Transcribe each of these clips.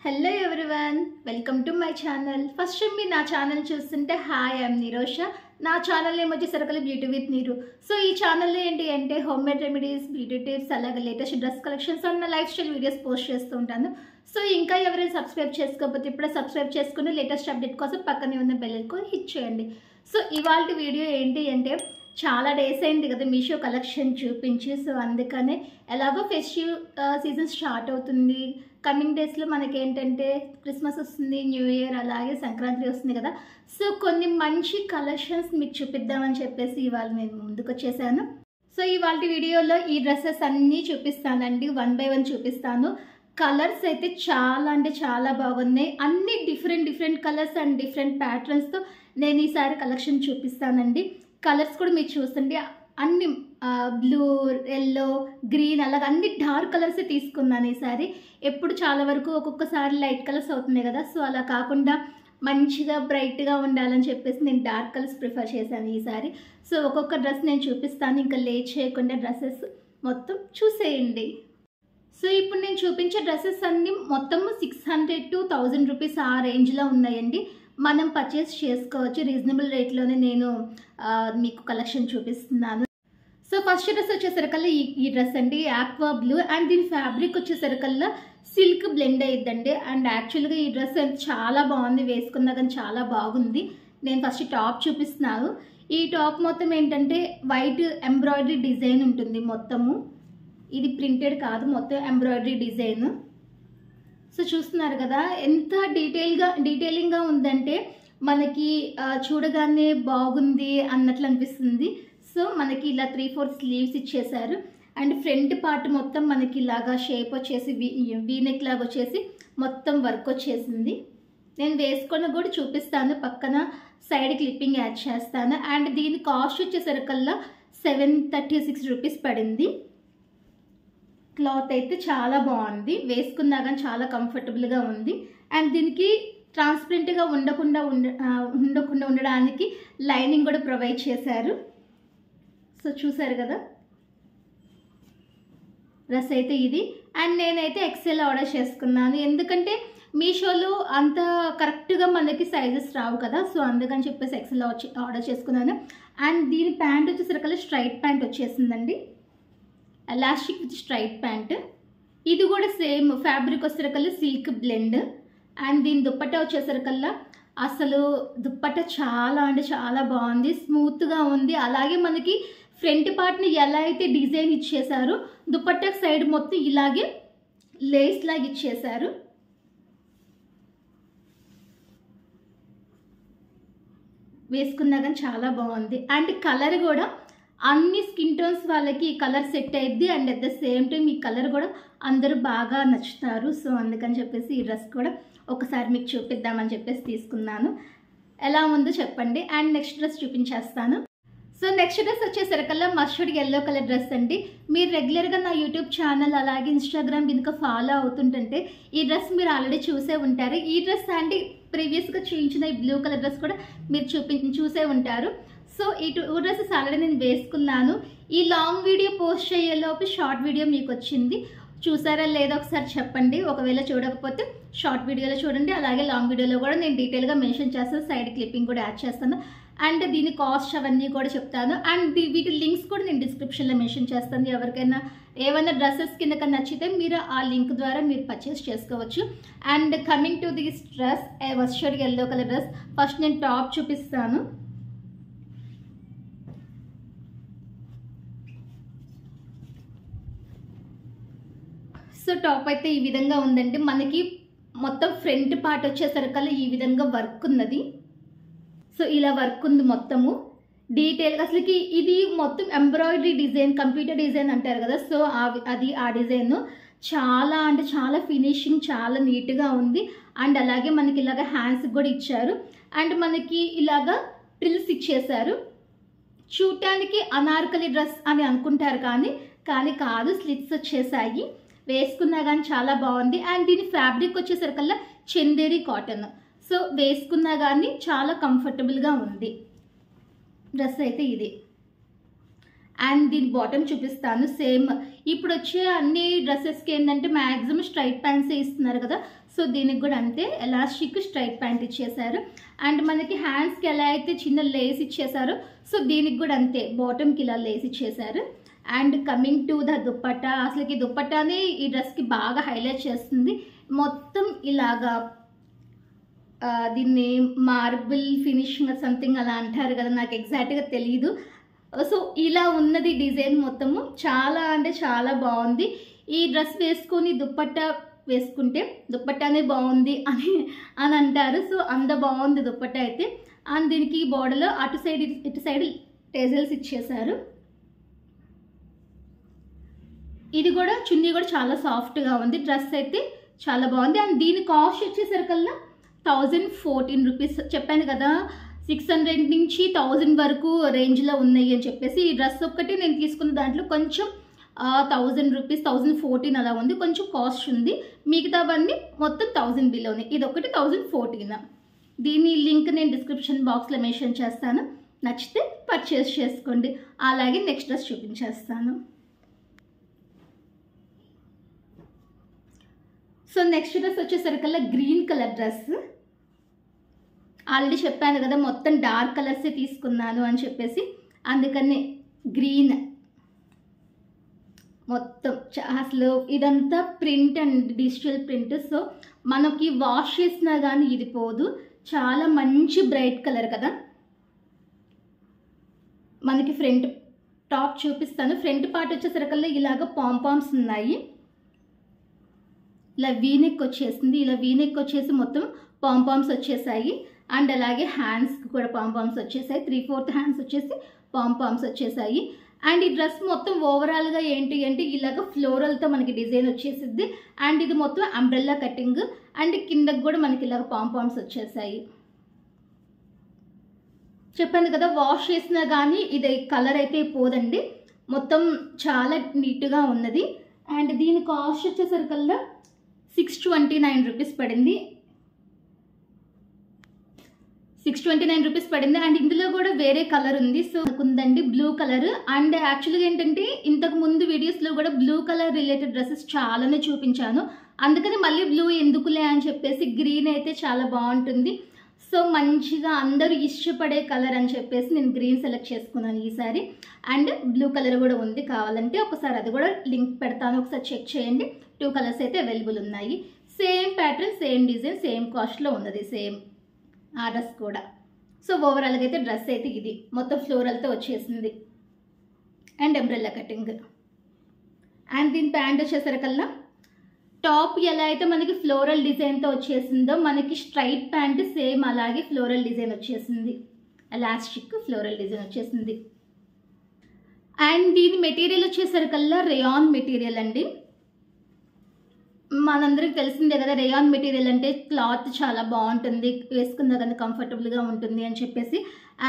Hello everyone, welcome to my channel. First time మీరు నా channel చూస్తుంటే హాయ్, ఐఎమ్ నిరోష. నా ఛానల్ నేమ్ వచ్చి సరకల బ్యూటీ విత్ నీరు. సో ఈ ఛానల్లో ఏంటి అంటే home made remedies, beauty tips, అలాగే లేటెస్ట్ డ్రెస్ కలెక్షన్స్ అండ్ నా లైఫ్ స్టైల్ వీడియోస్ పోస్ట్ చేస్తూ ఉంటాను. సో ఇంకా ఎవరైనా సబ్స్క్రైబ్ చేసుకోకపోతే ఇప్పుడే సబ్స్క్రైబ్ చేసుకుని లేటెస్ట్ అప్డేట్ కోసం పక్కనే ఉన్న బెల్ ఐకాన్ హిట్ చేయండి. సో ఇవాళ వీడియో ఏంటి అంటే చాలా డేస్ అయింది కదా మీషో కలెక్షన్ చూపించి. సో అందుకనే ఎలాగో ఫెస్టివ్ సీజన్ స్టార్ట్ అవుతుంది. కమింగ్ డేస్లో మనకి ఏంటంటే క్రిస్మస్ వస్తుంది, న్యూ ఇయర్, అలాగే సంక్రాంతి వస్తుంది కదా. సో కొన్ని మంచి కలెక్షన్స్ మీకు చూపిద్దామని చెప్పేసి ఇవాళ నేను ముందుకు వచ్చేసాను. సో ఇవాళ వీడియోలో ఈ డ్రెస్సెస్ అన్నీ చూపిస్తానండి, 1 by 1 చూపిస్తాను. కలర్స్ అయితే చాలా అంటే చాలా బాగున్నాయి. అన్ని డిఫరెంట్ కలర్స్ అండ్ డిఫరెంట్ ప్యాటర్న్స్తో నేను ఈసారి కలెక్షన్ చూపిస్తానండి. కలర్స్ కూడా మీరు చూస్తుంటే అన్ని బ్లూ, ఎల్లో, గ్రీన్ అలాగే అన్ని డార్క్ కలర్సే తీసుకున్నాను ఈసారి. ఎప్పుడు చాలా వరకు ఒక్కొక్కసారి లైట్ కలర్స్ అవుతున్నాయి కదా. సో అలా కాకుండా మంచిగా బ్రైట్గా ఉండాలని చెప్పేసి నేను డార్క్ కలర్స్ ప్రిఫర్ చేశాను ఈసారి. సో ఒక్కొక్క డ్రెస్ నేను చూపిస్తాను, ఇంకా లేట్ చేయకుండా డ్రెస్సెస్ మొత్తం చూసేయండి. సో ఇప్పుడు నేను చూపించే డ్రెస్సెస్ అన్నీ మొత్తము 600 to 1000 రూపీస్ ఆ రేంజ్లో ఉన్నాయండి. మనం పర్చేస్ చేసుకోవచ్చు, రీజనబుల్ రేట్లోనే నేను మీకు కలెక్షన్ చూపిస్తున్నాను. సో ఫస్ట్ డ్రెస్ వచ్చేసరికల్లా ఈ డ్రెస్ అండి, ఆక్వా బ్లూ, అండ్ దీని ఫ్యాబ్రిక్ వచ్చేసరికల్లా సిల్క్ బ్లెండ్ అయ్యిద్దండి. అండ్ యాక్చువల్గా ఈ డ్రెస్ చాలా బాగుంది, వేసుకున్నా కానీ చాలా బాగుంది. నేను ఫస్ట్ టాప్ చూపిస్తున్నాను. ఈ టాప్ మొత్తం ఏంటంటే వైట్ ఎంబ్రాయిడరీ డిజైన్ ఉంటుంది మొత్తము. ఇది ప్రింటెడ్ కాదు, మొత్తం ఎంబ్రాయిడరీ డిజైన్. సో చూస్తున్నారు కదా ఎంత డీటెయిలింగ్గా ఉందంటే మనకి చూడగానే బాగుంది అన్నట్లు అనిపిస్తుంది. సో మనకి ఇలా 3/4 స్లీవ్స్ ఇచ్చేసారు. అండ్ ఫ్రంట్ పార్ట్ మొత్తం మనకి ఇలాగా షేప్ వచ్చేసి వీనెక్ లాగా వచ్చేసి మొత్తం వర్క్ వచ్చేసింది. నేను వేసుకొని కూడా చూపిస్తాను, పక్కన సైడ్ క్లిప్పింగ్ యాడ్ చేస్తాను. అండ్ దీని కాస్ట్ వచ్చేసరికల్లా 736 రూపీస్ పడింది. క్లాత్ అయితే చాలా బాగుంది, వేసుకున్నా కానీ చాలా కంఫర్టబుల్గా ఉంది. అండ్ దీనికి ట్రాన్స్పరెంట్గా ఉండకుండా ఉండడానికి లైనింగ్ కూడా ప్రొవైడ్ చేశారు. సో చూసారు కదా డ్రెస్ అయితే ఇది. అండ్ నేనైతే ఎక్సెల్ ఆర్డర్ చేసుకున్నాను, ఎందుకంటే మీషోలో అంత కరెక్ట్గా మనకి సైజెస్ రావు కదా. సో అందుకని చెప్పేసి ఎక్సెల్ ఆర్డర్ చేసుకున్నాను. అండ్ దీని ప్యాంట్ వచ్చేసరికల్లా స్ట్రైట్ ప్యాంట్ వచ్చేసిందండి, ఎలాస్టిక్ విత్ స్ట్రైట్ ప్యాంట్. ఇది కూడా సేమ్ ఫ్యాబ్రిక్ వచ్చేసరికల్లా సిల్క్ బ్లెండ్. అండ్ దీని దుప్పట్టా వచ్చేసరికల్లా అసలు దుప్పట్టా చాలా అంటే చాలా బాగుంది, స్మూత్గా ఉంది. అలాగే మనకి ఫ్రంట్ పార్ట్ని ఎలా అయితే డిజైన్ ఇచ్చేసారో దుప్పట్టా సైడ్ మొత్తం ఇలాగే లేస్ లాగా ఇచ్చేసారు. వేసుకున్నా కానీ చాలా బాగుంది. అండ్ కలర్ కూడా అన్ని స్కిన్ టోన్స్ వాళ్ళకి ఈ కలర్ సెట్ అయ్యిద్ది. And at the same time ఈ కలర్ కూడా అందరూ బాగా నచ్చుతారు. సో అందుకని చెప్పేసి ఈ డ్రెస్ కూడా ఒకసారి మీకు చూపిద్దామని చెప్పేసి తీసుకున్నాను. ఎలా ఉందో చెప్పండి. అండ్ నెక్స్ట్ డ్రెస్ చూపించేస్తాను. సో నెక్స్ట్ డ్రెస్ వచ్చేసరికల్లా మస్టర్డ్ ఎల్లో కలర్ డ్రెస్ అండి. మీరు రెగ్యులర్గా నా యూట్యూబ్ ఛానల్ అలాగే ఇన్స్టాగ్రామ్ కనుక ఫాలో అవుతుంటుంటే ఈ డ్రెస్ మీరు ఆల్రెడీ చూసే ఉంటారు. ఈ డ్రెస్ అంటే ప్రీవియస్గా చూపించిన ఈ బ్లూ కలర్ డ్రెస్ కూడా మీరు చూసే ఉంటారు. సో ఈ 2 డ్రెస్సెస్ ఆల్రెడీ నేను వేసుకున్నాను. ఈ లాంగ్ వీడియో పోస్ట్ చేయలోపు షార్ట్ వీడియో మీకు వచ్చింది, చూసారా లేదా ఒకసారి చెప్పండి. ఒకవేళ చూడకపోతే షార్ట్ వీడియోలో చూడండి, అలాగే లాంగ్ వీడియోలో కూడా నేను డీటెయిల్గా మెన్షన్ చేస్తాను, సైడ్ క్లిప్పింగ్ కూడా యాడ్ చేస్తాను. అండ్ దీని కాస్ట్ అవన్నీ కూడా చెప్తాను. అండ్ వీటి లింక్స్ కూడా నేను డిస్క్రిప్షన్లో మెన్షన్ చేస్తాను. ఎవరికైనా ఏమైనా డ్రెస్సెస్ కింద నచ్చితే మీరు ఆ లింక్ ద్వారా మీరు పర్చేస్ చేసుకోవచ్చు. And coming to this dress, mustard yellow colour dress. First నేను టాప్ చూపిస్తాను. సో టాప్ అయితే ఈ విధంగా ఉందండి. మనకి మొత్తం ఫ్రంట్ పార్ట్ వచ్చేసరికల్లా ఈ విధంగా వర్క్ ఉన్నది. సో ఇలా వర్క్ ఉంది మొత్తము డీటెయిల్గా. అసలుకి ఇది మొత్తం ఎంబ్రాయిడరీ డిజైన్, కంప్యూటర్ డిజైన్ అంటారు కదా. సో అది ఆ డిజైన్ చాలా అంటే చాలా ఫినిషింగ్ చాలా నీట్గా ఉంది. అండ్ అలాగే మనకి ఇలాగ హ్యాండ్స్కి కూడా ఇచ్చారు. అండ్ మనకి ఇలాగా ట్రిల్స్ ఇచ్చేసారు. చూడటానికి అనార్కలి డ్రెస్ అని అనుకుంటారు కానీ కాదు, స్లిట్స్ వచ్చేసాయి. వేసుకున్నా కానీ చాలా బాగుంది. అండ్ దీని ఫ్యాబ్రిక్ వచ్చేసరికల్లా చందేరి కాటన్. సో వేసుకున్నా కానీ చాలా కంఫర్టబుల్గా ఉంది డ్రెస్ అయితే ఇది. అండ్ దీని బాటమ్ చూపిస్తాను. సేమ్ ఇప్పుడు వచ్చే అన్ని డ్రెస్సెస్కి ఏంటంటే మ్యాక్సిమం స్ట్రైట్ ప్యాంట్స్ ఇస్తున్నారు కదా, సో దీనికి కూడా అంతే ఎలాస్టిక్ స్ట్రైట్ ప్యాంట్ ఇచ్చేసారు. అండ్ మనకి హ్యాండ్స్కి ఎలా అయితే చిన్న లేస్ ఇచ్చేసారో సో దీనికి కూడా అంతే బాటమ్కి ఇలా లేస్ ఇచ్చేసారు. And coming to the dupatta, అసలుకి దుప్పట్టానే ఈ డ్రెస్కి బాగా హైలైట్ చేస్తుంది. మొత్తం ఇలాగా దీన్ని మార్బుల్ ఫినిషింగ్ సంథింగ్ అలా అంటారు కదా, నాకు ఎగ్జాక్ట్గా తెలియదు. సో ఇలా ఉన్నది డిజైన్ మొత్తము చాలా అంటే చాలా బాగుంది. ఈ డ్రెస్ వేసుకొని దుప్పట్టా వేసుకుంటే దుప్పట్టానే బాగుంది అని అంటారు. సో అంత బాగుంది దుప్పట్టా అయితే. అండ్ దీనికి బోర్డర్లో అటు సైడ్ ఇటు సైడ్ టేజల్స్ ఇచ్చేసారు. ఇది కూడా చున్నీ కూడా చాలా సాఫ్ట్గా ఉంది. డ్రెస్ అయితే చాలా బాగుంది. అండ్ దీని కాస్ట్ వచ్చేసరికల్లా 1014 రూపీస్ చెప్పాను కదా, 600 నుంచి 1000 వరకు రేంజ్లో ఉన్నాయి అని చెప్పేసి. ఈ డ్రెస్ ఒక్కటి నేను తీసుకున్న దాంట్లో కొంచెం 1000 రూపీస్ 1014 అలా ఉంది, కొంచెం కాస్ట్ ఉంది. మిగతావన్నీ మొత్తం 1000 బిలోనే, ఇది ఒకటి 1014. దీని లింక్ నేను డిస్క్రిప్షన్ బాక్స్లో మెన్షన్ చేస్తాను, నచ్చితే పర్చేస్ చేసుకోండి. అలాగే నెక్స్ట్ డ్రెస్ చూపించేస్తాను. సో నెక్స్ట్ డ్రెస్ వచ్చేసరికల్లా గ్రీన్ కలర్ డ్రెస్. ఆల్రెడీ చెప్పాను కదా మొత్తం డార్క్ కలర్సే తీసుకున్నాను అని చెప్పేసి, అందుకనే గ్రీన్ మొత్తం అసలు ఇదంతా print and digital print. So మనకి వాష్ చేసినా కానీ ఇది పోదు, చాలా మంచి బ్రైట్ కలర్ కదా. మనకి ఫ్రంట్ టాప్ చూపిస్తాను. ఫ్రంట్ పార్ట్ వచ్చేసరికల్లా ఇలాగ పాంపామ్స్ ఉన్నాయి, ఇలా వీనెక్ వచ్చేసింది. ఇలా వీనెక్ వచ్చేసి మొత్తం పాంపామ్స్ వచ్చేసాయి. అండ్ అలాగే హ్యాండ్స్కి కూడా పాంపామ్స్ వచ్చేసాయి, 3/4 హ్యాండ్స్ వచ్చేసి పాంపామ్స్ వచ్చేసాయి. అండ్ ఈ డ్రెస్ మొత్తం ఓవరాల్గా ఏంటి అంటే ఇలాగ ఫ్లోరల్తో మనకి డిజైన్ వచ్చేసిద్ది. అండ్ ఇది మొత్తం అంబ్రెల్లా కటింగ్. అండ్ కిందకి కూడా మనకి ఇలాగ పాంపామ్స్ వచ్చేసాయి. చెప్పాను కదా వాష్ చేసినా కానీ ఇది కలర్ అయితే పోదండి, మొత్తం చాలా నీట్గా ఉన్నది. అండ్ దీని కాస్ట్ వచ్చేసరికల్లా 629 రూపీస్ పడింది. 629 రూపీస్ పడింది. అండ్ ఇందులో కూడా వేరే కలర్ ఉంది. సో ఉందండి బ్లూ కలర్. అండ్ యాక్చువల్గా ఏంటంటే ఇంతకు ముందు వీడియోస్లో కూడా బ్లూ కలర్ రిలేటెడ్ డ్రెస్సెస్ చాలానే చూపించాను, అందుకని మళ్ళీ బ్లూ ఎందుకులే అని చెప్పేసి గ్రీన్ అయితే చాలా బాగుంటుంది. సో మంచిగా అందరూ ఇష్టపడే కలర్ అని చెప్పేసి నేను గ్రీన్ సెలెక్ట్ చేసుకున్నాను ఈసారి. అండ్ బ్లూ కలర్ కూడా ఉంది, కావాలంటే ఒకసారి అది కూడా లింక్ పెడతాను, ఒకసారి చెక్ చేయండి. 2 కలర్స్ అయితే అవైలబుల్ ఉన్నాయి. Same pattern same design same కాస్ట్లో ఉన్నది, సేమ్ ఆ డ్రెస్ కూడా. సో ఓవరాల్గా అయితే డ్రెస్ అయితే ఇది మొత్తం ఫ్లోరల్తో వచ్చేసింది అండ్ అంబ్రెల్లా కటింగ్. అండ్ దీని ప్యాంట్ వచ్చేసరికల్లా టాప్ ఎలా అయితే మనకి ఫ్లోరల్ డిజైన్తో వచ్చేసిందో మనకి స్ట్రైట్ ప్యాంట్ సేమ్ అలాగే ఫ్లోరల్ డిజైన్ వచ్చేసింది, ఎలాస్టిక్ ఫ్లోరల్ డిజైన్ వచ్చేసింది. అండ్ దీని మెటీరియల్ వచ్చేసరికల్లా రేయాన్ మెటీరియల్ అండి. మనందరికి తెలిసిందే కదా రేయాన్ మెటీరియల్ అంటే క్లాత్ చాలా బాగుంటుంది, వేసుకున్నా కానీ కంఫర్టబుల్గా ఉంటుంది అని చెప్పేసి.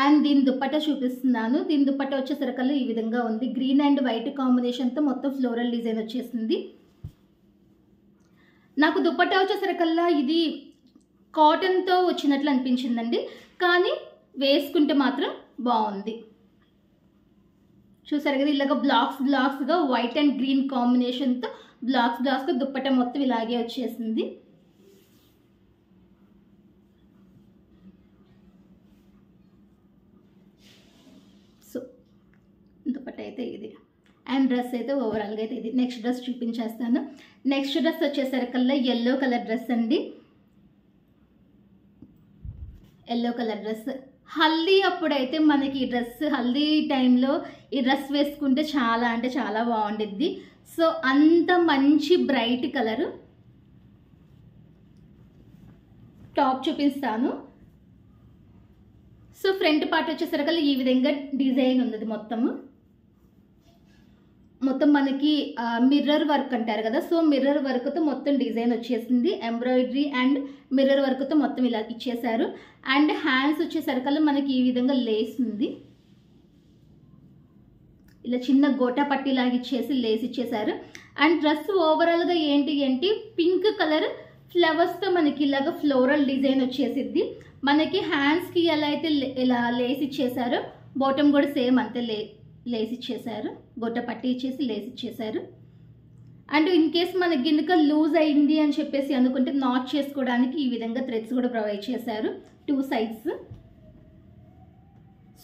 అండ్ దీని దుప్పట్టా చూపిస్తున్నాను. దీని దుప్పట్టా వచ్చేసరికల్లా ఈ విధంగా ఉంది, గ్రీన్ అండ్ వైట్ కాంబినేషన్తో మొత్తం ఫ్లోరల్ డిజైన్ వచ్చేసింది. నాకు దుప్పట్టా వచ్చేసరికల్లా ఇది కాటన్తో వచ్చినట్లు అనిపించిందండి, కానీ వేసుకుంటే మాత్రం బాగుంది. చూసారు కదా ఇలాగ బ్లాక్స్గా వైట్ అండ్ గ్రీన్ కాంబినేషన్తో బ్లాక్స్గా దుప్పట్టా మొత్తం ఇలాగే వచ్చేసింది. సో దుప్పట్టా అయితే ఇది. అండ్ డ్రెస్ అయితే ఓవరాల్గా అయితే ఇది. నెక్స్ట్ డ్రెస్ చూపించేస్తాను. నెక్స్ట్ డ్రెస్ వచ్చేసరికల్లా ఎల్లో కలర్ డ్రెస్ అండి. ఎల్లో కలర్ డ్రెస్ హల్దీ అప్పుడైతే మనకి ఈ డ్రెస్ హల్దీ టైంలో ఈ డ్రెస్ వేసుకుంటే చాలా అంటే చాలా బాగుండిద్ది. సో అంత మంచి బ్రైట్ కలరు. టాప్ చూపిస్తాను. సో ఫ్రంట్ పార్ట్ వచ్చేసరికల్లా ఈ విధంగా డిజైన్ ఉన్నది మొత్తం మనకి మిర్రర్ వర్క్ అంటారు కదా, సో మిర్రర్ వర్క్తో మొత్తం డిజైన్ వచ్చేసింది. ఎంబ్రాయిడరీ అండ్ మిర్రర్ వర్క్తో మొత్తం ఇలా ఇచ్చేసారు. అండ్ హ్యాండ్స్ వచ్చేసరికల్లా మనకి ఈ విధంగా లేస్ ఉంది, ఇలా చిన్న గోటా పట్టి లాగా ఇచ్చేసి లేస్ ఇచ్చేసారు. అండ్ డ్రెస్ ఓవరాల్గా ఏంటి పింక్ కలర్ ఫ్లవర్స్తో మనకి ఇలాగ ఫ్లోరల్ డిజైన్ వచ్చేసిద్ది. మనకి హ్యాండ్స్కి ఎలా అయితే ఇలా లేస్ ఇచ్చేసారో బాటమ్ కూడా సేమ్ అంతే లేస్ ఇచ్చేసారు, గొట్ట పట్టి ఇచ్చేసి లేస్ ఇచ్చేసారు. అండ్ ఇన్ కేస్ మనకి గినుక లూజ్ అయింది అని చెప్పేసి అనుకుంటే నాట్ చేసుకోవడానికి ఈ విధంగా థ్రెడ్స్ కూడా ప్రొవైడ్ చేశారు 2 సైడ్స్.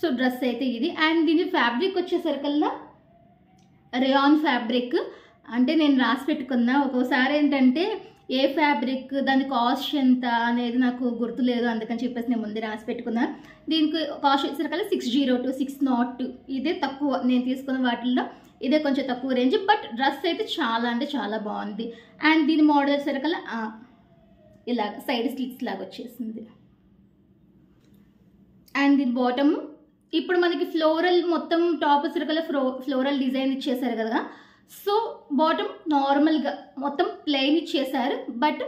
సో డ్రెస్ అయితే ఇది. అండ్ దీని ఫ్యాబ్రిక్ వచ్చేసరికల్లా రేయాన్ ఫ్యాబ్రిక్. అంటే నేను రాసి పెట్టుకున్నా, ఒక్కోసారి ఏంటంటే ఏ ఫ్యాబ్రిక్ దాని కాస్ట్ ఎంత అనేది నాకు గుర్తులేదు, అందుకని చెప్పేసి నేను ముందే రాసి పెట్టుకున్నా. దీనికి కాస్ట్ వచ్చేసరికల్లా 602 602. ఇదే తక్కువ నేను తీసుకున్న వాటిల్లో, ఇదే కొంచెం తక్కువ రేంజ్. బట్ డ్రెస్ అయితే చాలా అంటే చాలా బాగుంది. అండ్ దీని మోడల్ వచ్చేసరికల్లా ఇలాగ సైడ్ స్లిట్స్ లాగా వచ్చేసింది. అండ్ దీని బాటమ్ ఇప్పుడు మనకి ఫ్లోరల్ మొత్తం టాప్ వచ్చేసరికల్లా ఫ్లోరల్ డిజైన్ ఇచ్చేసారు కదా. సో బాటమ్ నార్మల్గా మొత్తం ప్లెయిన్ ఇచ్చేసారు, బట్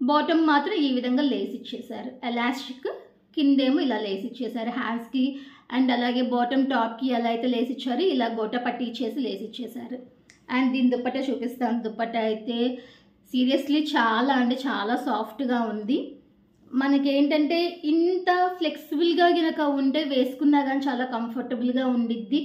బాటమ్ మాత్రం ఈ విధంగా లేస్ ఇచ్చేసారు. ఎలాస్టిక్ కిందేమో ఇలా లేస్ ఇచ్చేసారు హ్యాండ్స్కి. అండ్ అలాగే బాటమ్ టాప్కి ఎలా అయితే లేస్ ఇచ్చారు ఇలా గొట్ట పట్టి ఇచ్చేసి లేస్ ఇచ్చేసారు. అండ్ దీని దుప్పట్టా చూపిస్తాను. దుప్పట్టా అయితే సీరియస్లీ చాలా అంటే చాలా సాఫ్ట్గా ఉంది. మనకేంటంటే ఇంత ఫ్లెక్సిబుల్గా కనుక ఉంటే వేసుకున్నా కానీ చాలా కంఫర్టబుల్గా ఉండిద్ది.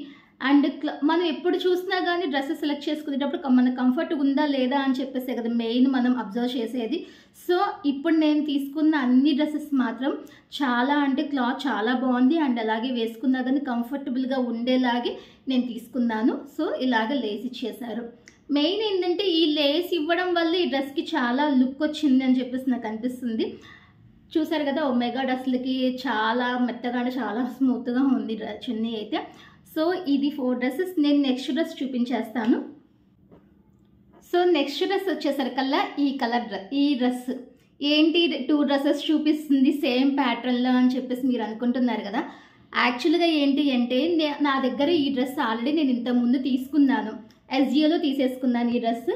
అండ్ మనం ఎప్పుడు చూసినా కానీ డ్రెస్సెస్ సెలెక్ట్ చేసుకునేటప్పుడు మనకు కంఫర్ట్ ఉందా లేదా అని చెప్పేసి కదా మెయిన్ మనం అబ్జర్వ్ చేసేది. సో ఇప్పుడు నేను తీసుకున్న అన్ని డ్రెస్సెస్ మాత్రం చాలా అంటే క్లాత్ చాలా బాగుంది. అండ్ అలాగే వేసుకున్నా కానీ కంఫర్టబుల్గా ఉండేలాగే నేను తీసుకున్నాను. సో ఇలాగ లేస్ ఇచ్చేసారు. మెయిన్ ఏంటంటే ఈ లేస్ ఇవ్వడం వల్ల ఈ డ్రెస్కి చాలా లుక్ వచ్చింది అని చెప్పేసి నాకు అనిపిస్తుంది. చూసారు కదా ఒమేగా డ్రెస్లకి చాలా మెత్తగా అంటే చాలా స్మూత్గా ఉంది చున్నీ అయితే. సో ఇది 4 డ్రెస్సెస్. నేను నెక్స్ట్ డ్రెస్ చూపించేస్తాను. సో నెక్స్ట్ డ్రెస్ వచ్చేసరికల్లా ఈ కలర్ ఈ డ్రెస్ ఏంటి 2 డ్రెస్సెస్ చూపిస్తుంది సేమ్ ప్యాటర్న్లో అని చెప్పేసి మీరు అనుకుంటున్నారు కదా. యాక్చువల్గా ఏంటి అంటే నా దగ్గర ఈ డ్రెస్ ఆల్రెడీ నేను ఇంతకుముందు తీసుకున్నాను, ఎస్జియోలో తీసేసుకున్నాను. ఈ డ్రెస్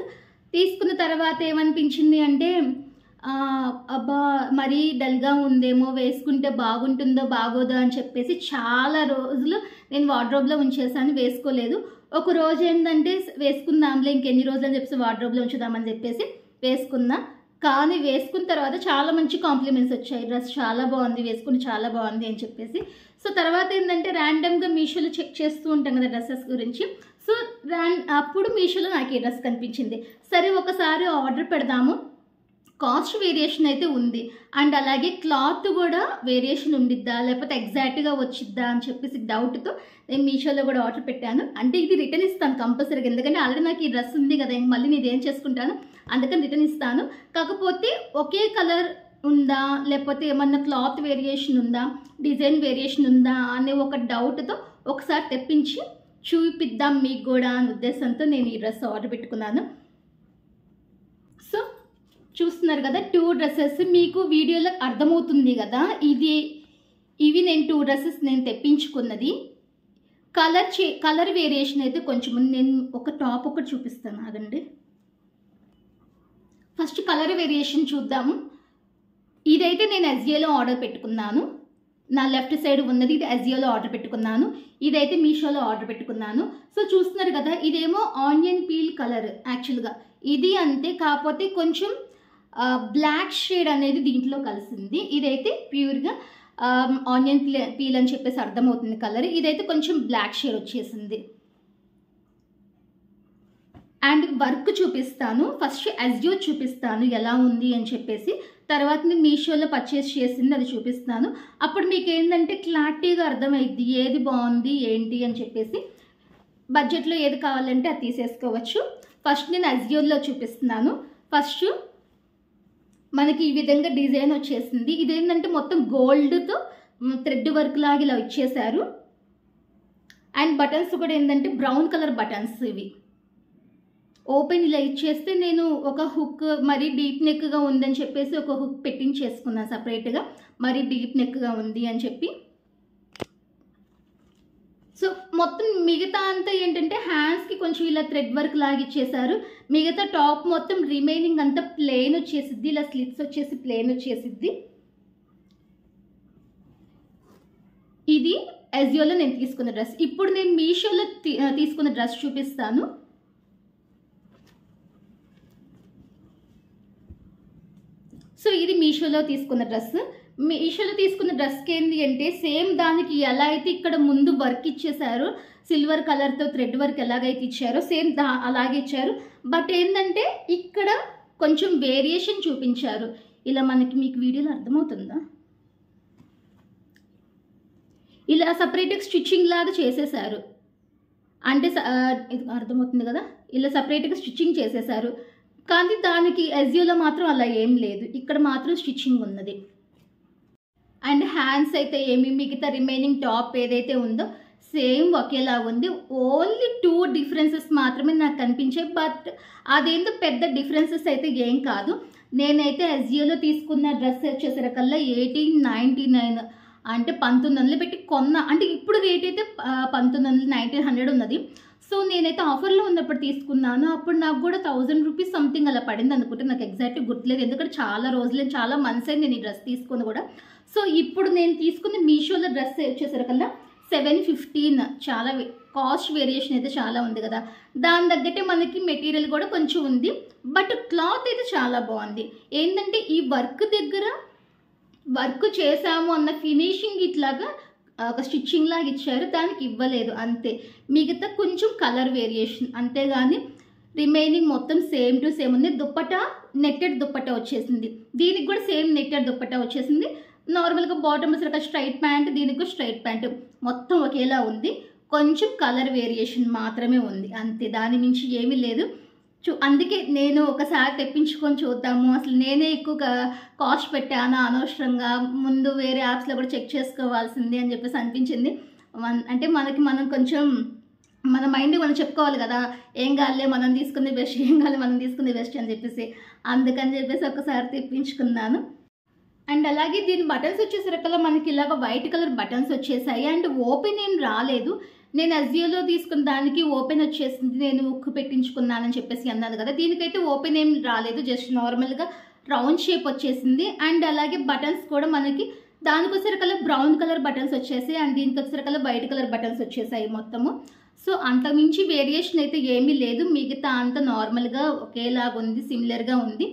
తీసుకున్న తర్వాత ఏమనిపించింది అంటే అబ్బా మరీ డల్గా ఉందేమో, వేసుకుంటే బాగుంటుందో బాగోదో అని చెప్పేసి చాలా రోజులు నేను వార్డ్రోబ్లో ఉంచేసాను, వేసుకోలేదు. ఒక రోజు ఏంటంటే వేసుకుందాంలే ఇంకెన్ని రోజులు అని చెప్పేసి వార్డ్రోబ్లో ఉంచుదామని చెప్పేసి వేసుకున్నా. కానీ వేసుకున్న తర్వాత చాలా మంచి కాంప్లిమెంట్స్ వచ్చాయి, డ్రెస్ చాలా బాగుంది, వేసుకుని చాలా బాగుంది అని చెప్పేసి. సో తర్వాత ఏంటంటే ర్యాండమ్గా మీషోలో చెక్ చేస్తూ ఉంటాం కదా డ్రెస్సెస్ గురించి. సో అప్పుడు మీషోలో నాకు ఈ డ్రెస్ కనిపించింది. సరే ఒకసారి ఆర్డర్ పెడదాము, కాస్ట్ వేరియేషన్ అయితే ఉంది. అండ్ అలాగే క్లాత్ కూడా వేరియేషన్ ఉండిద్దా లేకపోతే ఎగ్జాక్ట్గా వచ్చిద్దా అని చెప్పేసి డౌట్తో నేను మీషోలో కూడా ఆర్డర్ పెట్టాను. అంటే ఇది రిటర్న్ ఇస్తాను కంపల్సరీగా, ఎందుకంటే ఆల్రెడీ నాకు ఈ డ్రెస్ ఉంది కదా, మళ్ళీ నేను ఏం చేసుకుంటాను, అందుకని రిటర్న్ ఇస్తాను. కాకపోతే ఒకే కలర్ ఉందా లేకపోతే ఏమన్నా క్లాత్ వేరియేషన్ ఉందా డిజైన్ వేరియేషన్ ఉందా అనే ఒక డౌట్తో ఒకసారి తెప్పించి చూపిద్దాం మీకు కూడా అనే ఉద్దేశంతో నేను ఈ డ్రెస్ ఆర్డర్ పెట్టుకున్నాను. సో చూస్తున్నారు కదా 2 డ్రెస్సెస్ మీకు వీడియోలో అర్థమవుతుంది కదా. ఇవి నేను 2 డ్రెస్సెస్ నేను తెప్పించుకున్నది. కలర్ వేరియేషన్ అయితే కొంచెం నేను ఒక టాప్ ఒకటి చూపిస్తాను ఆగండి. ఫస్ట్ కలర్ వేరియేషన్ చూద్దాము. ఇదైతే నేను ఎస్జియోలో ఆర్డర్ పెట్టుకున్నాను. నా లెఫ్ట్ సైడ్ ఉన్నది ఇది ఎస్జియోలో ఆర్డర్ పెట్టుకున్నాను, ఇదైతే మీషోలో ఆర్డర్ పెట్టుకున్నాను. సో చూస్తున్నారు కదా ఇదేమో ఆనియన్ పీల్ కలర్. యాక్చువల్గా ఇది అంతే, కాకపోతే కొంచెం బ్లాక్ షేడ్ అనేది దీంట్లో కలిసింది. ఇదైతే ప్యూర్గా ఆనియన్ పీల్ అని చెప్పేసి అర్థమవుతుంది కలర్. ఇదైతే కొంచెం బ్లాక్ షేడ్ వచ్చేసింది. అండ్ వర్క్ చూపిస్తాను, ఫస్ట్ ఎస్జియో చూపిస్తాను ఎలా ఉంది అని చెప్పేసి, తర్వాత నేను మీషోలో పర్చేస్ చేసింది అది చూపిస్తాను. అప్పుడు మీకు ఏంటంటే క్లారిటీగా అర్థమైద్ది ఏది బాగుంది ఏంటి అని చెప్పేసి. బడ్జెట్లో ఏది కావాలంటే అది తీసేసుకోవచ్చు. ఫస్ట్ నేను ఎస్జియోలో చూపిస్తున్నాను. ఫస్ట్ మనకి ఈ విధంగా డిజైన్ వచ్చేసింది. ఇదేంటంటే మొత్తం గోల్డ్తో థ్రెడ్ వర్క్ లాగా ఇలా ఇచ్చేసారు. అండ్ బటన్స్ కూడా ఏంటంటే బ్రౌన్ కలర్ బటన్స్. ఇవి ఓపెన్ ఇలా ఇచ్చేస్తే నేను ఒక హుక్ మరీ డీప్ నెక్గా ఉందని చెప్పేసి ఒక హుక్ పెట్టించేసుకున్నాను సపరేట్గా, మరీ డీప్ నెక్గా ఉంది అని చెప్పి. సో మొత్తం మిగతా అంతా ఏంటంటే హ్యాండ్స్కి కొంచెం ఇలా థ్రెడ్ వర్క్ లాగా ఇచ్చేసారు. మిగతా టాప్ మొత్తం రిమైనింగ్ అంతా ప్లెయిన్ వచ్చేసిద్ది, ఇలా స్లిట్స్ వచ్చేసి ప్లెయిన్ వచ్చేసిద్ది. ఇది ఎస్జియోలో నేను తీసుకున్న డ్రెస్. ఇప్పుడు నేను మీషోలో తీసుకున్న డ్రెస్ చూపిస్తాను. సో ఇది మీషోలో తీసుకున్న డ్రెస్. మీషోలో తీసుకున్న డ్రెస్కి ఏంటి అంటే సేమ్ దానికి ఎలా అయితే ఇక్కడ ముందు వర్క్ ఇచ్చేసారో సిల్వర్ కలర్తో థ్రెడ్ వర్క్ ఎలాగైతే ఇచ్చారో సేమ్ అలాగే ఇచ్చారు. బట్ ఏంటంటే ఇక్కడ కొంచెం వేరియేషన్ చూపించారు. ఇలా మీకు వీడియోలో అర్థమవుతుందా, ఇలా సపరేట్గా స్టిచ్చింగ్ లాగా చేసేసారు. అంటే ఇది అర్థమవుతుంది కదా, ఇలా సపరేట్గా స్టిచ్చింగ్ చేసేసారు. కానీ దానికి ఎజియోలో మాత్రం అలా ఏం లేదు, ఇక్కడ మాత్రం స్టిచ్చింగ్ ఉన్నది. అండ్ హ్యాండ్స్ అయితే మిగతా రిమైనింగ్ టాప్ ఏదైతే ఉందో సేమ్ ఒకేలా ఉంది. ఓన్లీ 2 డిఫరెన్సెస్ మాత్రమే నాకు కనిపించాయి. బట్ అదేందో పెద్ద డిఫరెన్సెస్ అయితే ఏం కాదు. నేనైతే ఎజియోలో తీసుకున్న డ్రెస్ వచ్చేసరికల్లా 1899 అంటే 1900 పెట్టి కొన్న. అంటే ఇప్పుడు రేట్ అయితే 1900 1900 ఉన్నది. సో నేనైతే ఆఫర్లో ఉన్నప్పుడు తీసుకున్నాను. అప్పుడు నాకు కూడా 1000 రూపీస్ సంథింగ్ అలా పడింది అనుకుంటే, నాకు ఎగ్జాక్ట్గా గుర్తులేదు. ఎందుకంటే చాలా రోజులు చాలా మంత్స్ అయింది నేను ఈ డ్రెస్ తీసుకుని కూడా. సో ఇప్పుడు నేను తీసుకున్న మీషోలో డ్రెస్ వచ్చేసరికల్లా 715. చాలా కాస్ట్ వేరియేషన్ అయితే చాలా ఉంది కదా, దాని తగ్గట్టే మనకి మెటీరియల్ కూడా కొంచెం ఉంది. బట్ క్లాత్ అయితే చాలా బాగుంది. ఏంటంటే ఈ వర్క్ దగ్గర వర్క్ చేసాము అన్న ఫినిషింగ్ ఇట్లాగా ఒక స్టిచ్చింగ్ లాగా ఇచ్చారు, దానికి ఇవ్వలేదు అంతే. మిగతా కొంచెం కలర్ వేరియేషన్ అంతేగాని రిమైనింగ్ మొత్తం సేమ్ టు సేమ్ ఉంది. దుప్పటా నెట్టెడ్ దుప్పటా వచ్చేసింది, దీనికి కూడా సేమ్ నెట్టెడ్ దుప్పటా వచ్చేసింది. నార్మల్గా బాటమ్ సరిగ్గా స్ట్రైట్ ప్యాంట్, దీనికి కూడా స్ట్రైట్ ప్యాంట్ మొత్తం ఒకేలా ఉంది. కొంచెం కలర్ వేరియేషన్ మాత్రమే ఉంది అంతే, దాని మించి ఏమీ లేదు. అందుకే నేను ఒకసారి తెప్పించుకొని చూద్దాము, అసలు నేనే ఎక్కువ కాస్ట్ పెట్టాను అనవసరంగా, ముందు వేరే యాప్స్లో కూడా చెక్ చేసుకోవాల్సింది అని చెప్పేసి అనిపించింది. అంటే మనం కొంచెం మన మైండ్ మనం చెప్పుకోవాలి కదా, ఏం కాలే మనం తీసుకుంది బెస్ట్, ఏం కాలే మనం తీసుకుంది బెస్ట్ అని చెప్పేసి. అందుకని చెప్పేసి ఒకసారి తెప్పించుకున్నాను. అండ్ అలాగే దీని బటన్స్ వచ్చేసరికల్లా మనకి ఇలాగ వైట్ కలర్ బటన్స్ వచ్చేసాయి. అండ్ ఓపెన్ ఏం రాలేదు. నేను అజియోలో తీసుకున్న దానికి ఓపెన్ వచ్చేసింది, నేను ఉక్కు పెట్టించుకున్నానని చెప్పేసి అన్నాను కదా, దీనికైతే ఓపెన్ ఏం రాలేదు, జస్ట్ నార్మల్గా రౌండ్ షేప్ వచ్చేసింది. అండ్ అలాగే బటన్స్ కూడా మనకి దానికి వచ్చేసరికల్లా బ్రౌన్ కలర్ బటన్స్ వచ్చేసాయి, అండ్ దీనికి వచ్చేసరికల్లా వైట్ కలర్ బటన్స్ వచ్చేసాయి మొత్తము. సో అంతకుమించి వేరియేషన్ అయితే ఏమీ లేదు, మిగతా అంత నార్మల్గా ఒకేలాగా ఉంది, సిమిలర్గా ఉంది.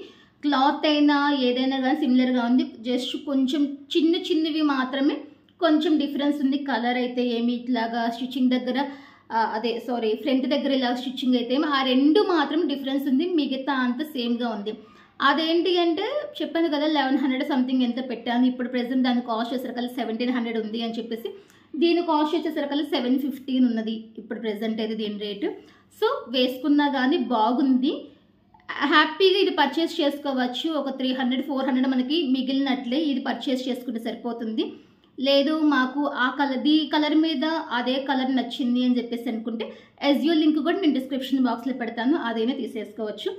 క్లాత్ అయినా ఏదైనా కానీ సిమిలర్గా ఉంది. జస్ట్ కొంచెం చిన్నవి మాత్రమే కొంచెం డిఫరెన్స్ ఉంది. కలర్ అయితే ఏమి ఇట్లాగా స్టిచ్చింగ్ దగ్గర ఫ్రంట్ దగ్గర ఇలా స్టిచ్చింగ్ అయితే ఆ 2 మాత్రం డిఫరెన్స్ ఉంది, మిగతా అంతా సేమ్గా ఉంది. అదేంటి అంటే చెప్పాను కదా 1100 సంథింగ్ ఎంత పెట్టాను, ఇప్పుడు ప్రెసెంట్ దాని కాస్ట్ వచ్చేసరికల్లా 1700 ఉంది అని చెప్పేసి. దీని కాస్ట్ వచ్చేసరికల్లా 715 ఉన్నది ఇప్పుడు ప్రెసెంట్ అయితే దీని రేటు. సో వేసుకున్నా కానీ బాగుంది, హ్యాపీగా ఇది పర్చేస్ చేసుకోవచ్చు. ఒక 300 400 మనకి మిగిలినట్లే ఇది పర్చేస్ చేసుకుంటే సరిపోతుంది. లేదు మాకు ఈ కలర్ మీద అదే కలర్ నచ్చింది అని చెప్పేసి అనుకుంటే ఎజియో లింక్ కూడా నేను డిస్క్రిప్షన్ బాక్స్లో పెడతాను, అదైనా తీసేసుకోవచ్చు.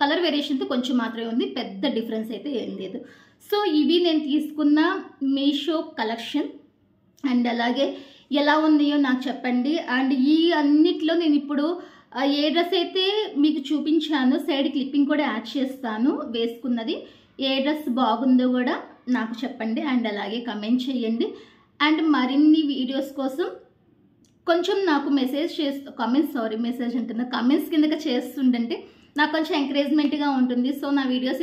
కలర్ వేరియేషన్తో కొంచెం మాత్రమే ఉంది, పెద్ద డిఫరెన్స్ అయితే ఏం లేదు. సో ఇవి నేను తీసుకున్న మీషో కలెక్షన్. అండ్ అలాగే ఎలా ఉన్నాయో నాకు చెప్పండి. అండ్ ఈ అన్నిట్లో నేను ఇప్పుడు ఏ డ్రెస్ అయితే మీకు చూపించానో సైడ్ క్లిప్పింగ్ కూడా యాడ్ చేస్తాను వేసుకున్నది. ఏ డ్రెస్ బాగుందో కూడా నాకు చెప్పండి అండ్ అలాగే కమెంట్ చేయండి. అండ్ మరిన్ని వీడియోస్ కోసం కొంచెం నాకు మెసేజ్ అంటున్నా, కమెంట్స్ కిందగా చేస్తుంటే నాకు కొంచెం ఎంకరేజ్మెంట్గా ఉంటుంది. సో నా వీడియోస్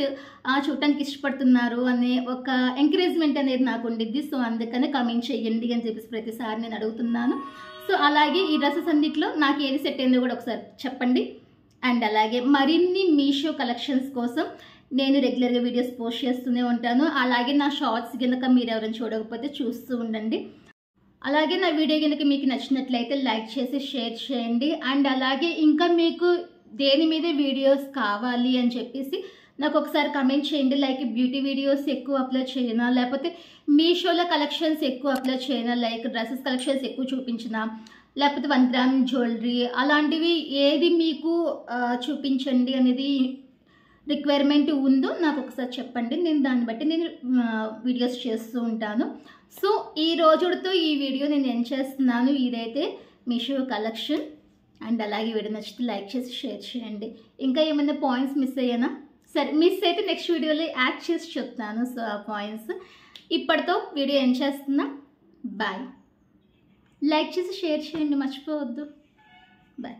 చూడటానికి ఇష్టపడుతున్నారు అనే ఒక ఎంకరేజ్మెంట్ అనేది నాకు ఉండిద్ది. సో అందుకనే కమెంట్ చేయండి అని చెప్పేసి ప్రతిసారి నేను అడుగుతున్నాను. సో అలాగే ఈ డ్రెస్సెస్ అన్నిట్లో నాకు ఏది సెట్ అయిందో కూడా ఒకసారి చెప్పండి. అండ్ అలాగే మరిన్ని మీషో కలెక్షన్స్ కోసం నేను రెగ్యులర్గా వీడియోస్ పోస్ట్ చేస్తూనే ఉంటాను. అలాగే నా షార్ట్స్ కనుక మీరు ఎవరైనా చూడకపోతే చూస్తూ ఉండండి. అలాగే నా వీడియో కనుక మీకు నచ్చినట్లయితే లైక్ చేసి షేర్ చేయండి. అండ్ అలాగే ఇంకా మీకు దేని మీద వీడియోస్ కావాలి అని చెప్పేసి నాకు ఒకసారి కమెంట్ చేయండి. లైక్ బ్యూటీ వీడియోస్ ఎక్కువ అప్లోడ్ చేయనా, లేకపోతే మీషోలో కలెక్షన్స్ ఎక్కువ అప్లోడ్ చేయనా, లైక్ డ్రెస్సెస్ కలెక్షన్స్ ఎక్కువ చూపించినా, లేకపోతే 1 గ్రామ్ జ్యువెలరీ అలాంటివి ఏది మీకు చూపించండి అనేది రిక్వైర్మెంట్ ఉందో నాకు ఒకసారి చెప్పండి. నేను దాన్ని బట్టి నేను వీడియోస్ చేస్తూ ఉంటాను. సో ఈ రోజుతో ఈ వీడియో నేను ఎండ్ చేస్తున్నాను. ఇదైతే మీషో కలెక్షన్. అండ్ అలాగే వీడియో నచ్చితే లైక్ చేసి షేర్ చేయండి. ఇంకా ఏమైనా పాయింట్స్ మిస్ అయ్యానా? సరే, మిస్ అయితే నెక్స్ట్ వీడియోలో యాడ్ చేసి చెప్తాను. సో ఆ పాయింట్స్ ఇప్పటితో వీడియో ఎండ్ చేస్తున్నా. బాయ్. లైక్ చేసి షేర్ చేయండి, మర్చిపోవద్దు. బాయ్.